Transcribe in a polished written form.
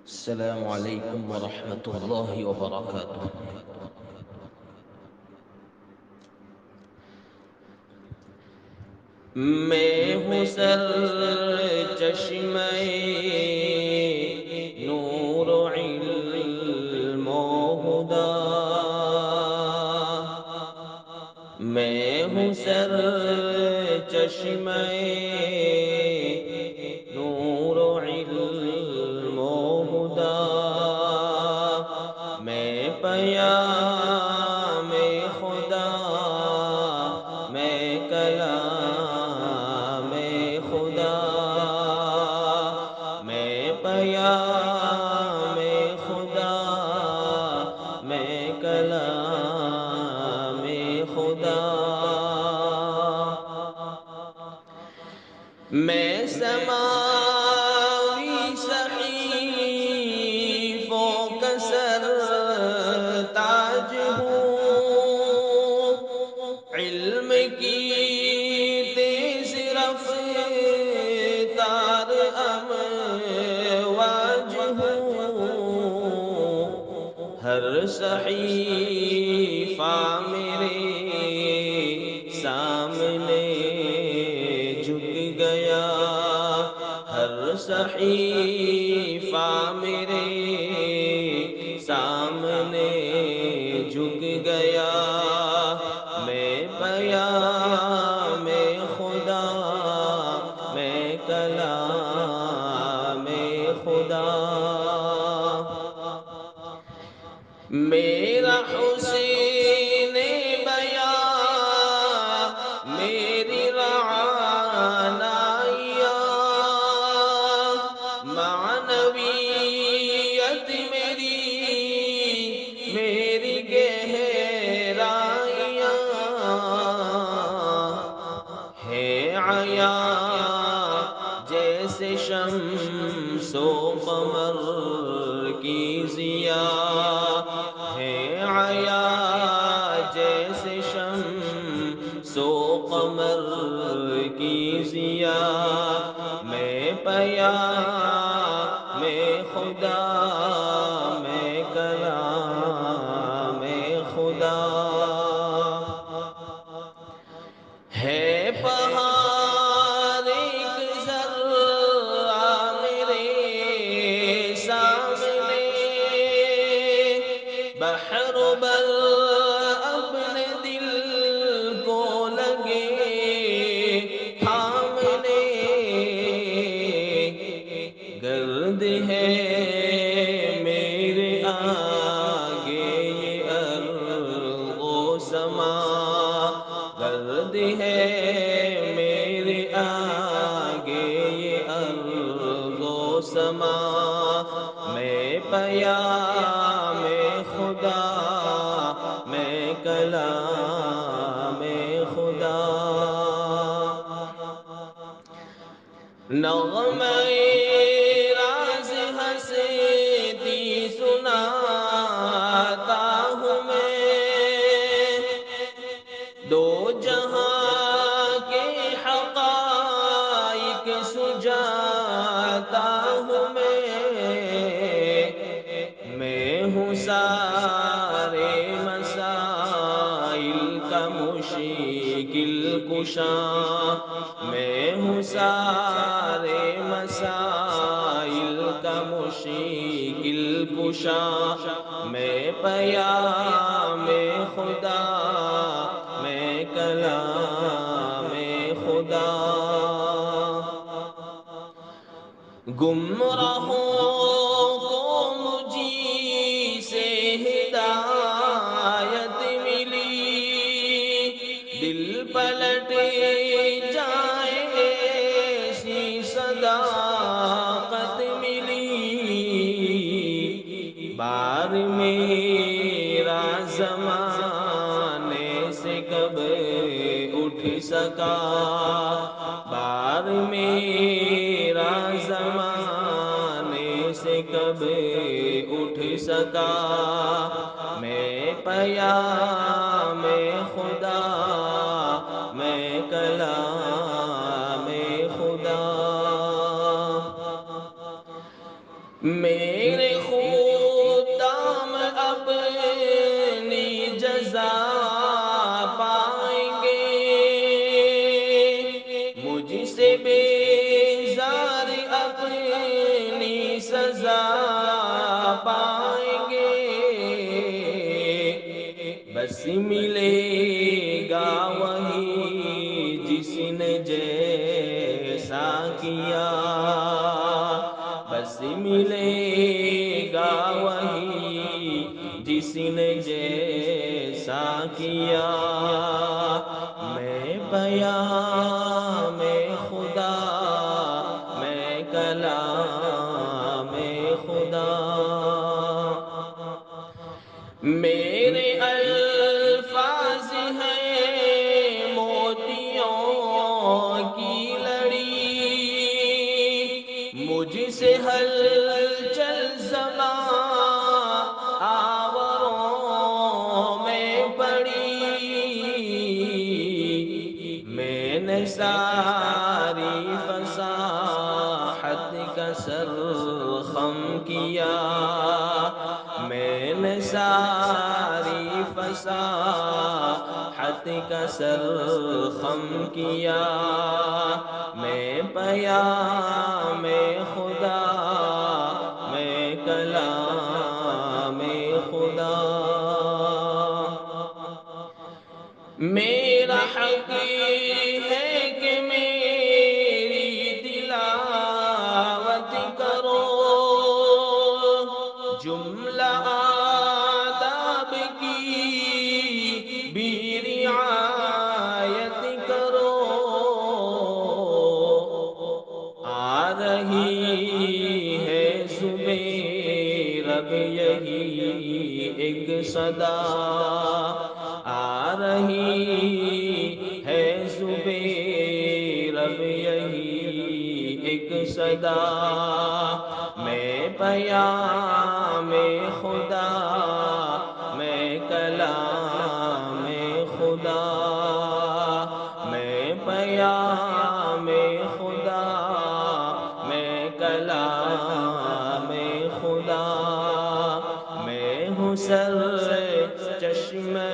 السلام عليكم ورحمة الله وبركاته. میں ہوں سر چشمہ نور و علم و ہدا، میں ہوں سر چشمہ نور و علم و ہدا، میں پیام خدا، میں کلام خدا، میں پیام خدا، میں کلام خدا، میں سماوی صحیفوں کا سر تاج ہوں، علم کی تیز رفتار امواج ہوں، ہر صحیفہ میرے سامنے جھک گیا، ہر صحیفہ میرے سامنے جھک گیا، میں پیام خدا، میں کلام خدا، میرا حسین بیان، میری رعنائیاں، معنویت میری گہرائیاں، ہے عیاں جیسے شمس و قمر کی ضیا، ہے عیاں جیسے شمس و قمر کی ضیا، میں پیام خدا، میں کلام خدا، ہے پہاڑ ایک ذرہ میرے سامنے، بحر و بر اپنے دل کو لگے تھامنے، گرد ہے میرے آگے یہ ارض و سما، گرد ہے میرے آگے یہ ارض و سما، میں پیام خدا، میں کلام خدا، نغمہ راز ہستی سناتا ہوں میں، دو جہاں کے حقائق سجاتا ہوں میں ہوں سارے مسائل کا مشکل کشا، میں ہوں سارے مسائل کا مشکل کشا، میں پیام خدا، میں کلام خدا، گمراہوں کو مجھی سے ہدایت ملی، دل پلٹ جائے ایسی صداقت ملی، بار میرا زمانے سے کب اٹھ سکا، بار میرا زمانے سے کب اٹھ سکا، میں پیام خدا، میں کلام خدا، میرے خدام اپنی جزا پائیں گے، مجھ سے بیزار اپنی سزا پائیں گے۔ بس ملے گا وہی جس نے جیسا کیا، بس ملے گا وہی جس نے جیسا کیا۔ میں پیام خدا، میں کلام خدا، میرے الفاظ ہیں موتیوں کی لڑی، مجھ سے ہلچل زباں آوروں میں پڑی، میں نے ساری فصاحت کا سرخم کیا، میں نے ساری فصاحت کا سرخم کیا۔ میں پیام خدا، میں کلام خدا، میرا حق ہے کہ میری تلاوت کرو، جملہ آداب کی بھی رعایت کرو۔ آ رہی ہے زبیر اب یہی ایک صدا، آ رہی ہے زبیر اب یہی ایک صدا۔ میں پیام خدا، میں کلام خدا، میں پیام خدا، میں کلام خدا، میں ہوں سر چشمہ